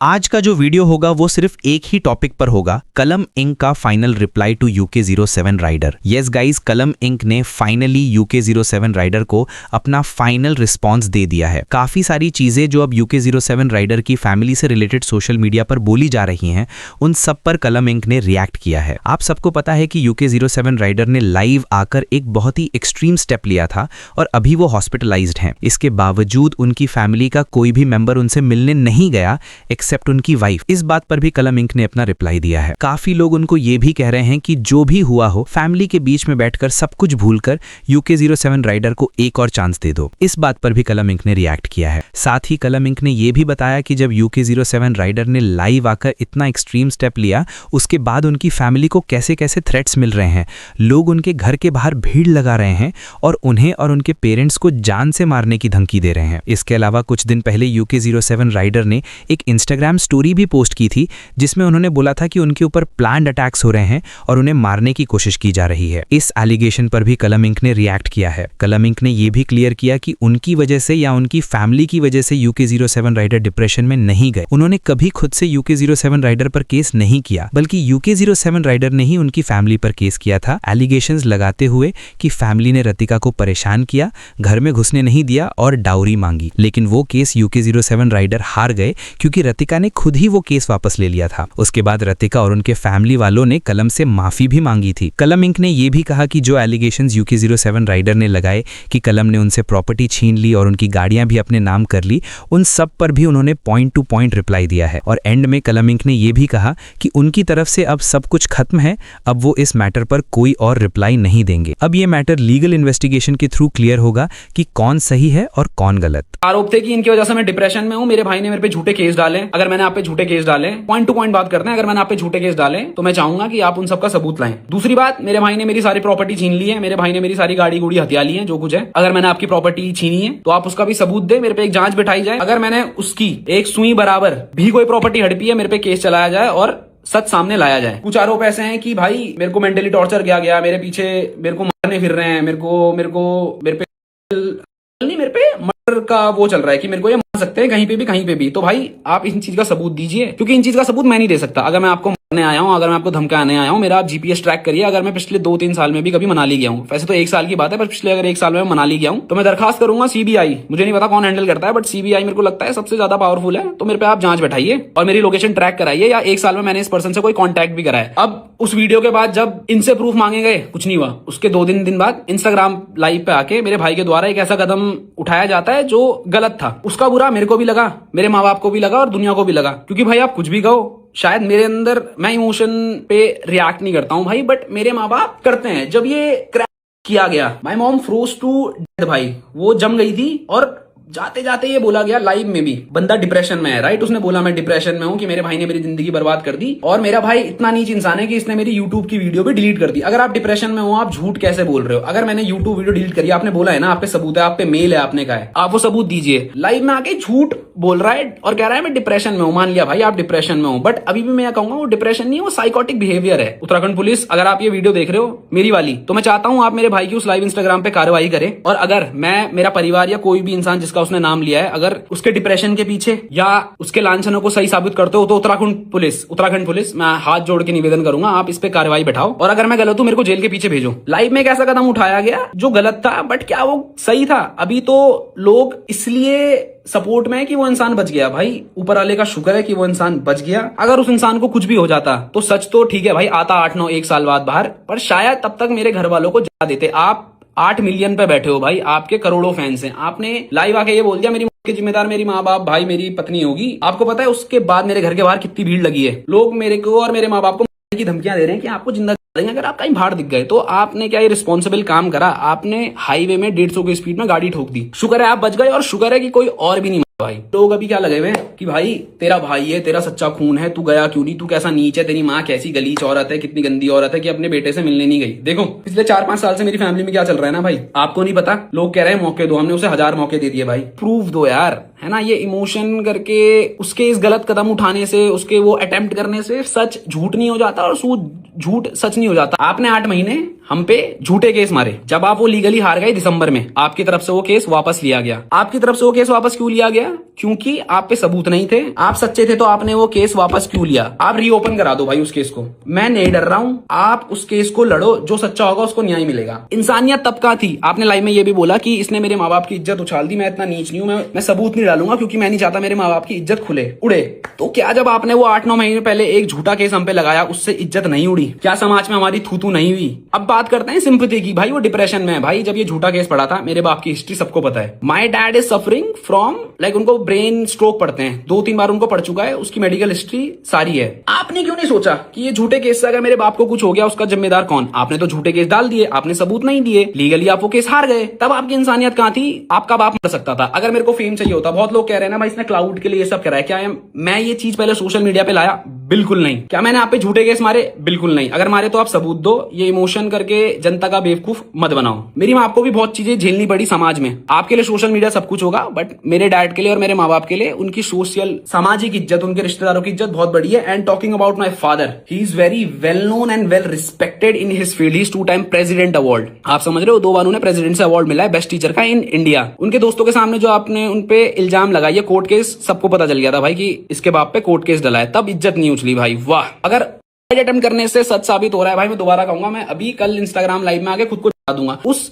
आज का जो वीडियो होगा वो सिर्फ एक ही टॉपिक पर होगा, कलम इंक का final reply to UK07 rider. Yes guys, Kalam ink ने फाइनली UK07 राइडर को अपना फाइनल रिस्पांस दे दिया है। काफी सारी चीजें जो अब UK07 राइडर की फैमिली से रिलेटेड सोशल मीडिया पर बोली जा रही हैं, उन सब पर कलम इंक ने रिएक्ट किया है। आप सबको पता है कि UK07 राइडर ने लाइव आकर एक बहुत ही एक्सट्रीम स्टेप लिया था और अभी वो हॉस्पिटलाइज्ड हैं। इसके बावजूद उनकी फैमिली का कोई भी मेंबर उनसे मिलने नहीं गया एक्सेप्ट उनकी वाइफ। इस बात पर भी कलम इंक ने अपना रिप्लाई दिया है। काफी लोग उनको ये भी कह रहे हैं कि जो भी हुआ हो, फैमिली के बीच में बैठकर सब कुछ भूलकर UK07 राइडर को एक और चांस दे दो। इस बात पर भी कलम इंक ने रिएक्ट किया है। साथ ही कलम इंक ने यह भी बताया कि जब UK07 राइडर ने लाइव आकर इतना एक्सट्रीम स्टेप लिया, उसके बाद उनकी फैमिली को कैसे कैसे थ्रेट्स मिल रहे हैं। लोग उनके घर के बाहर भीड़ लगा रहे हैं और उन्हें और उनके पेरेंट्स को जान से मारने की धमकी दे रहे हैं। इसके अलावा कुछ दिन पहले UK07 राइडर ने एक इंस्टाग्राम स्टोरी भी पोस्ट की थी, जिसमें उन्होंने बोला था कि उनके ऊपर प्लान्ड अटैक्स हो रहे हैं और उन्हें मारने की कोशिश की जा रही है। इस एलिगेशन पर भी कलम इंक ने रिएक्ट किया है। कलम इंक ने यह भी क्लियर किया कि उनकी वजह से या उनकी फैमिली की वजह से UK07 राइडर डिप्रेशन में नहीं गए। उन्होंने कभी खुद से UK07 राइडर पर केस नहीं किया, बल्कि UK07 राइडर ने ही उनकी फैमिली पर केस किया था, एलिगेशंस लगाते हुए कि फैमिली ने रतिका को परेशान किया, घर में घुसने नहीं दिया और डाउरी मांगी। लेकिन वो केस UK07 राइडर हार गए क्योंकि रतिका ने खुद ही वो केस वापस ले लिया था। उसके बाद रतिका और उनके फैमिली वालों ने कलम से माफी भी मांगी थी। कलम इंक ने यह भी कहा कि जो एलिगेशंस UK07 राइडर ने लगाए कि कलम ने उनसे प्रॉपर्टी छीन ली और उनकी गाड़ियां भी अपने नाम कर ली, उन सब पर भी उन्होंने पॉइंट टू पॉइंट रिप्लाई दिया है। और एंड में कलम इंक ने यह भी कहा कि उनकी तरफ से अब सब कुछ खत्म है, अब वो इस मैटर पर कोई और रिप्लाई नहीं देंगे। अब ये मैटर लीगल इन्वेस्टिगेशन के थ्रू क्लियर होगा कि कौन सही है और कौन गलत। आरोप थे कि इनकी वजह से मैं डिप्रेशन में हूं, मेरे भाई ने मेरे पे झूठे केस डाले। अगर मैंने आप पे झूठे केस डाले, पॉइंट टू पॉइंट बात करते हैं, अगर मैंने आप पे झूठे केस डाले तो मैं चाहूंगा कि आप उन सबका सबूत लाएं। दूसरी बात, मेरे भाई ने मेरी सारी प्रॉपर्टी छीन ली है, मेरे भाई ने मेरी सारी गाड़ी गुड़ी हथिया ली है, जो कुछ है। अगर मैंने आपकी प्रॉपर्टी छीनी है तो आप उसका भी सबूत दे, मेरे पे एक जांच बिठाई जाए। अगर मैंने उसकी एक सुई बराबर भी कोई प्रॉपर्टी हड़पी है, मेरे पे केस चलाया जाए और सच सामने लाया जाए। कुछ आरोप ऐसे हैं कि भाई मेरे को मेंटली टॉर्चर किया गया, मेरे पीछे मेरे को मारने फिर रहे हैं, मेरे पे मर्डर का वो चल रहा है कि मेरे को ये मार सकते हैं कहीं पे भी। तो भाई आप इन चीज का सबूत दीजिए, क्योंकि इन चीज का सबूत मैं नहीं दे सकता। अगर मैं आपको मारने आया हूं, अगर मैं आपको धमकाने आया हूं, मेरा आप GPS ट्रैक करिए। अगर मैं पिछले 2-3 साल में भी कभी मनाली गया हूं, वैसे तो 1 साल की बात है, पर पिछले अगर 1 साल में मनाली गया हूं तो मैं दरखास्त करूंगा CBI। मुझे नहीं पता कौन हैंडल करता है, बट CBI मेरे को लगता है सबसे ज्यादा पावरफुल है। तो मेरे पे आप जांच बैठाइए और मेरी लोकेशन ट्रैक कराइए, या 1 साल में मैंने इस पर्सन से कोई कॉन्टैक्ट भी करा है। अब उस वीडियो के बाद जब इनसे प्रूफ मांगे गए, कुछ नहीं हुआ। उसके 2 दिन बाद इंस्टाग्राम लाइव पे आके मेरे भाई के द्वारा एक ऐसा कदम उठाया जाता है जो गलत था। उसका बुरा मेरे को भी लगा, मेरे माँ बाप को भी लगा और दुनिया को भी लगा। क्योंकि भाई आप कुछ भी कहो, शायद मेरे अंदर, मैं इमोशन पे रिएक्ट नहीं करता हूं भाई, बट मेरे माँ बाप करते हैं। जब ये क्रैश किया गया, my mom froze to dead, भाई वो जम गई थी। और जाते जाते ये बोला गया लाइव में भी, बंदा डिप्रेशन में है, राइट। उसने बोला मैं डिप्रेशन में हूं, कि मेरे भाई ने मेरी जिंदगी बर्बाद कर दी। और मेरा भाई इतना नीच इंसान है कि इसने मेरी यूट्यूब की वीडियो भी डिलीट कर दी। अगर आप डिप्रेशन में हो, आप झूठ कैसे बोल रहे हो? अगर मैंने यूट्यूब वीडियो डिलीट करी, आपने बोला है ना, आप पे सबूत है, आप पे मेल है, आपने कहा है, आप वो सबूत दीजिए। लाइव में आके झूठ बोल रहा है और कह रहा है मैं डिप्रेशन में हूं। मान लिया भाई आप डिप्रेशन में हो, बट अभी भी मैं कहूंगा वो डिप्रेशन नहीं है, वो साइकोटिक बिहेवियर है। उत्तराखंड पुलिस, अगर आप ये वीडियो देख रहे हो मेरी वाली, तो मैं चाहता हूं आप मेरे भाई की उस लाइव इंस्टाग्राम पे कार्रवाई करें। और अगर मैं, मेरा परिवार या कोई भी इंसान जिसका उसने नाम लिया है, अगर उसके डिप्रेशन के पीछे या उसके लांछनों को सही साबित करते हो, तो उत्तराखंड पुलिस, मैं हाथ जोड़ के निवेदन करूंगा, आप इस पे कार्रवाई बैठाओ। और अगर मैं गलत हूं, मेरे को जेल के पीछे भेजो। लाइव में एक ऐसा कदम उठाया गया जो गलत था, बट क्या वो सही था? अभी तो लोग इसलिए सपोर्ट में है कि वो इंसान बच गया। भाई ऊपर वाले का शुक्र है कि वो इंसान बच गया। अगर उस इंसान को कुछ भी हो जाता तो सच तो ठीक है भाई, आता 8-9 साल बाद बाहर, पर शायद तब तक मेरे घर वालों को जला देते। आप 8 मिलियन पे बैठे हो भाई, आपके करोड़ों फैंस हैं, आपने लाइव आके ये बोल दिया मेरी के जिम्मेदार मेरी माँ बाप, भाई मेरी पत्नी होगी। आपको पता है उसके बाद मेरे घर के बाहर कितनी भीड़ लगी है? लोग मेरे को और मेरे माँ बाप को मारने की धमकियां दे रहे हैं कि आपको जिंदा देंगे अगर आप कहीं बाहर दिख गए। तो आपने क्या ये रिस्पॉन्सिबल काम करा? आपने हाईवे में 150 की स्पीड में गाड़ी ठोक दी। शुक्र है आप बच गए, और शुक्र है कि कोई और भी नहीं भाई। लोग अभी क्या लगे हुए हैं कि भाई तेरा भाई है, तेरा सच्चा खून है, तू गया क्यों नहीं, तू कैसा नीच है, तेरी माँ कैसी गलीच औरत है, कितनी गंदी औरत है कि अपने बेटे से मिलने नहीं गई। देखो पिछले 4-5 साल से मेरी फैमिली में क्या चल रहा है ना भाई, आपको नहीं पता। लोग कह रहे हैं मौके दो, हमने उसे 1000 मौके दे दिए भाई। प्रूफ दो यार, है ना। ये इमोशन करके उसके इस गलत कदम उठाने से, उसके वो अटेम्प्ट करने से सच झूठ नहीं हो जाता और झूठ सच नहीं हो जाता। आपने 8 महीने हम पे झूठे केस मारे। जब आप वो लीगली हार गए दिसंबर में, आपकी तरफ से वो केस वापस लिया गया। आपकी तरफ से वो केस वापस क्यों लिया गया? क्योंकि आप पे सबूत नहीं थे। आप सच्चे थे तो आपने वो केस वापस क्यों लिया? आप रीओपन करा दो भाई उस केस को। मैं नहीं डर रहा हूं, आप उस केस को लड़ो, जो सच्चा होगा उसको न्याय मिलेगा। इंसानियत तब का थी। आपने लाइव में ये भी बोला कि इसने मेरे माँ बाप की इज्जत उछाल दी। मैं इतना नीच नहीं हूं, मैं सबूत नहीं डालूंगा क्योंकि मैं नहीं चाहता मेरे माँ बाप की इज्जत खुले उड़े। तो क्या जब आपने वो 8-9 महीने पहले एक झूठा केस हम पे लगाया उससे इज्जत नहीं उड़ी? क्या समाज में हमारी थू नहीं हुई? अब बात करते हैं सिंपैथी की। भाई वो डिप्रेशन में है। भाई जब ये झूठा केस पड़ा था, मेरे बाप की हिस्ट्री सबको पता है। My dad is suffering from उनको ब्रेन स्ट्रोक पड़ते हैं, 2-3 बार उनको पड़ चुका है, उसकी मेडिकल हिस्ट्री सारी है। आपने क्यों नहीं सोचा कि ये झूठे केस से अगर मेरे बाप को कुछ हो गया उसका जिम्मेदार कौन? आपने तो झूठे केस डाल दिए, आपने सबूत नहीं दिए, लीगली आप वो केस हार गए। तब आपकी इंसानियत कहां थी? आपका बाप मर सकता था अगर मेरे को फेम चाहिए होता। बहुत लोग कह रहे हैं ना भाई इसने क्लाउड के लिए ये सब करा है। क्या मैं ये चीज पहले सोशल मीडिया पे लाया? बिल्कुल नहीं। क्या मैंने आप पे झूठे केस मारे? बिल्कुल नहीं। अगर मारे तो आप सबूत दो। ये इमोशन करके जनता का बेवकूफ मत बनाओ। मेरी माँ को भी बहुत चीजें झेलनी पड़ी समाज में। आपके लिए सोशल मीडिया सब कुछ होगा, बट मेरे डैड के लिए और मेरे माँ बाप के लिए उनकी सोशल सामाजिक इज्जत, उनके रिश्तेदारों की इज्जत बहुत बड़ी है। And talking about my father, he is very well known and well respected in his field. He is 2 time president award. आप समझ रहे हो, 2 बार उन्हें प्रेसिडेंट से अवार्ड मिला है बेस्ट टीचर का इन इंडिया। उनके दोस्तों के सामने जो आपने उनपे इल्जाम लगाया, कोर्ट केस सबको पता चल गया था भाई कि इसके बाप पे कोर्ट केस डला है। तब इज्जत नहीं उछली भाई। वाह। अगर अटेम्प्ट करने से सच साबित हो रहा है भाई, मैं दोबारा कहूंगा, मैं अभी कल इंस्टाग्राम लाइव में आके खुद को बता दूंगा। उस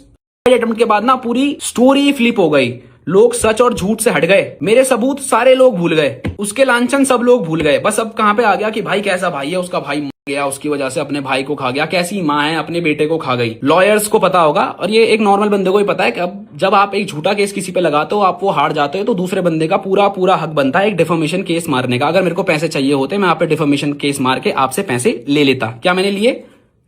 अटेम्प्ट के बाद ना पूरी स्टोरी फ्लिप हो गई। लोग सच और झूठ से हट गए। मेरे सबूत सारे लोग भूल गए, उसके लांछन सब लोग भूल गए। बस अब कहां पे आ गया कि भाई कैसा भाई है, उसका भाई मर गया, उसकी वजह से अपने भाई को खा गया, कैसी माँ है अपने बेटे को खा गई। लॉयर्स को पता होगा और ये एक नॉर्मल बंदे को ही पता है कि अब जब आप एक झूठा केस किसी पे लगाते हो, आप वो हार जाते हो, तो दूसरे बंदे का पूरा हक बनता है एक डिफॉर्मेशन केस मारने का। अगर मेरे को पैसे चाहिए होते, मैं आप पे डिफॉर्मेशन केस मार के आपसे पैसे ले लेता। क्या मैंने लिए?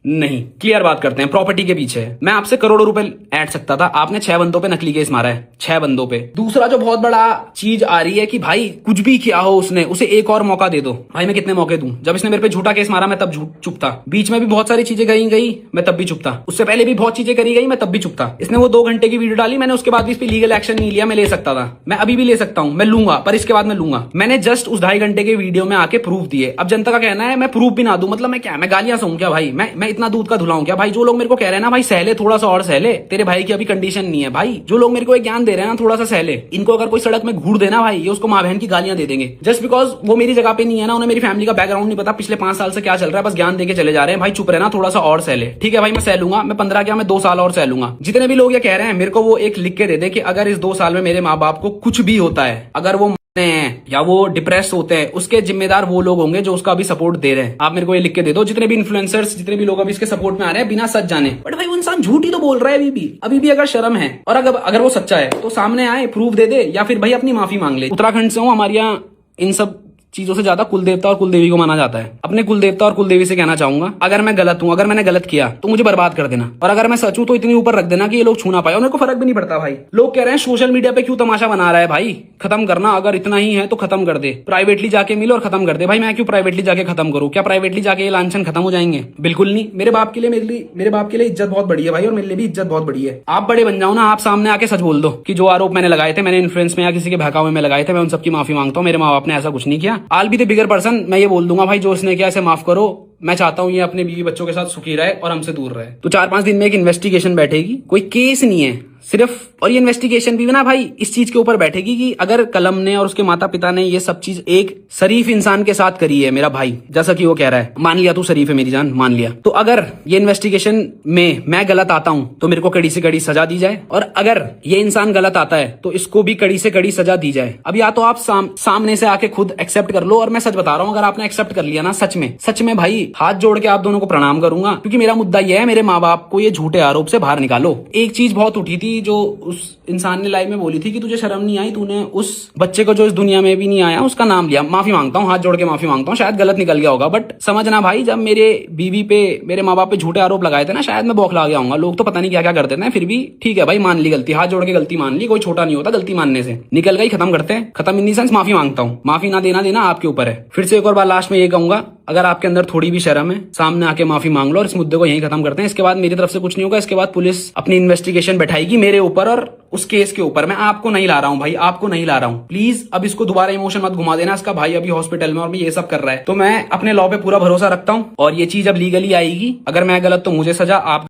नहीं। क्लियर बात करते हैं। प्रॉपर्टी के पीछे मैं आपसे करोड़ों रुपए ऐड सकता था। आपने 6 बंदों पे नकली केस मारा है, 6 बंदों पे। दूसरा जो बहुत बड़ा चीज आ रही है कि भाई कुछ भी किया हो उसने, उसे एक और मौका दे दो। भाई मैं कितने मौके दूं? जब इसने मेरे पे झूठा केस मारा मैं तब चुप था। बीच में भी बहुत सारी चीजें गई, मैं तब भी चुप था। उससे पहले भी बहुत चीजें करी गई, मैं तब भी चुप था। इसने वो 2 घंटे की वीडियो डाली, मैंने उसके बाद भी इस पे लीगल एक्शन नहीं लिया। मैं ले सकता था, मैं अभी भी ले सकता हूं, मैं लूंगा, पर इसके बाद मैं लूंगा। मैंने जस्ट उस 2.5 घंटे के वीडियो में आके प्रूफ दिए। अब जनता का कहना है मैं प्रूफ भी ना दूं, मतलब मैं क्या, मैं गालियां सहूं क्या भाई? मैं इतना दूध का धुला हूं क्या भाई? जो लोग मेरे को कह रहे हैं ना भाई सहले, थोड़ा सा और सहले, तेरे भाई की अभी कंडीशन नहीं है भाई। जो लोग मेरे को एक ज्ञान दे रहे हैं ना, थोड़ा सा सहले। इनको अगर कोई सड़क में घूर देना भाई, ये उसको माँ बहन की गालियां दे देंगे। जस्ट बिकॉज वो मेरी जगह पे नहीं है ना, उन्हें मेरी फैमिली का बैकग्राउंड नहीं पता, पिछले 5 साल से क्या चल रहा है, बस ज्ञान देके चले जा रहे हैं। भाई चुप रहना, थोड़ा सा और सहले। ठीक है भाई, मैं सह लूंगा। मैं 15 क्या, मैं 2 साल और सह लूंगा। जितने भी लोग ये कह रहे हैं, मेरे को वो एक लिख के दे दे कि अगर इस 2 साल में मेरे माँ बाप को कुछ भी होता है, अगर वो हैं या वो डिप्रेस होते हैं, उसके जिम्मेदार वो लोग होंगे जो उसका अभी सपोर्ट दे रहे हैं। आप मेरे को ये लिख के दे दो। जितने भी इन्फ्लुएंसर्स, जितने भी लोग अभी इसके सपोर्ट में आ रहे हैं बिना सच जाने। बट भाई वो इंसान झूठ ही तो बोल रहा है अभी भी अगर शर्म है और अगर वो सच्चा है तो सामने आए, प्रूफ दे दे, या फिर भाई अपनी माफी मांग ले। उत्तराखंड से हूं, हमारे यहाँ इन सब चीजों से ज्यादा कुल देवता और कुल देवी को माना जाता है। अपने कुल देवता और कुल देवी से कहना चाहूंगा, अगर मैं गलत हूं, अगर मैंने गलत किया तो मुझे बर्बाद कर देना, और अगर मैं सच हूं तो इतनी ऊपर रख देना कि ये लोग छू ना पाए। और मेरे को फर्क भी नहीं पड़ता भाई। लोग कह रहे हैं सोशल मीडिया पे क्यों तमाशा बना रहा है भाई, खत्म करना। अगर इतना ही है तो खत्म कर दे, प्राइवेटली जाके मिल और खत्म कर दे। भाई मैं क्यों प्राइवेटली जाके खत्म करूं? क्या प्राइवेटली जाके ये लांछन खत्म हो जाएंगे? बिल्कुल नहीं। मेरे बाप के लिए इज्जत बहुत बड़ी है भाई, और मेरे लिए भी इज्जत बहुत बड़ी है। आप बड़े बन जाओ ना, आप सामने आके सच बोल दो कि जो आरोप मैंने लगाए थे, मैंने इन्फ्लुएंस में या किसी के बहकावे में लगाए थे, मैं उन सबकी माफी मांगता हूं। मेरे माँ बाप ने ऐसा कुछ नहीं किया। आल बी द बिगर पर्सन, मैं ये बोल दूंगा भाई जो इसने किया इसे माफ करो। मैं चाहता हूं ये अपने बीवी बच्चों के साथ सुखी रहे और हमसे दूर रहे। तो 4-5 दिन में एक इन्वेस्टिगेशन बैठेगी, कोई केस नहीं है सिर्फ। और ये इन्वेस्टिगेशन भी ना भाई इस चीज के ऊपर बैठेगी कि अगर कलम ने और उसके माता पिता ने ये सब चीज एक शरीफ इंसान के साथ करी है, मेरा भाई, जैसा कि वो कह रहा है, मान लिया तू शरीफ है मेरी जान, मान लिया, तो अगर ये इन्वेस्टिगेशन में मैं गलत आता हूं तो मेरे को कड़ी से कड़ी सजा दी जाए, और अगर ये इंसान गलत आता है तो इसको भी कड़ी से कड़ी सजा दी जाए। अब या तो आप सामने से आके खुद एक्सेप्ट कर लो, और मैं सच बता रहा हूं, अगर आपने एक्सेप्ट कर लिया ना, सच में भाई हाथ जोड़ के आप दोनों को प्रणाम करूंगा, क्योंकि मेरा मुद्दा यह है, मेरे माँ बाप को ये झूठे आरोप से बाहर निकालो। एक चीज बहुत उठी थी जो उस इंसान ने लाइव में बोली थी कि तुझे शर्म नहीं आई, तूने उस बच्चे को जो इस दुनिया में भी नहीं आया उसका नाम लिया। माफी मांगता हूँ, हाथ जोड़ के माफी मांगता हूँ, शायद गलत निकल गया होगा, बट समझना भाई, जब मेरे बीवी पे, मेरे माँ बाप पे झूठे आरोप लगाए थे ना, शायद मैं बौखला गया हूँ। लोग तो पता नहीं क्या क्या करते थे, फिर भी ठीक है भाई, मान ली गलती, हाथ जोड़ के गलती मान ली, कोई छोटा नहीं होता गलती मानने से। निकल गई, खत्म करते हैं, खत्म इन दी सेंस माफी मांगता हूँ। माफी ना देना आपके ऊपर है। फिर से एक और बार लास्ट में ये कहूंगा, अगर आपके अंदर थोड़ी भी शर्म है, सामने आके माफी मांग लो और इस मुद्दे को यहीं खत्म करते हैं। इसके बाद मेरी तरफ से कुछ नहीं होगा। इसके बाद पुलिस अपनी इन्वेस्टिगेशन बैठाएगी मेरे ऊपर और उस केस के ऊपर। मैं आपको नहीं ला रहा हूं भाई, आपको नहीं ला रहा हूं। प्लीज अब इसको दोबारा इमोशन मत घुमा देना। इसका भाई अभी हॉस्पिटल में और ये सब कर रहा है, तो मैं अपने लॉ पे पूरा भरोसा रखता हूं, और ये चीज अब लीगली आएगी। अगर मैं गलत तो मुझे सजा, आप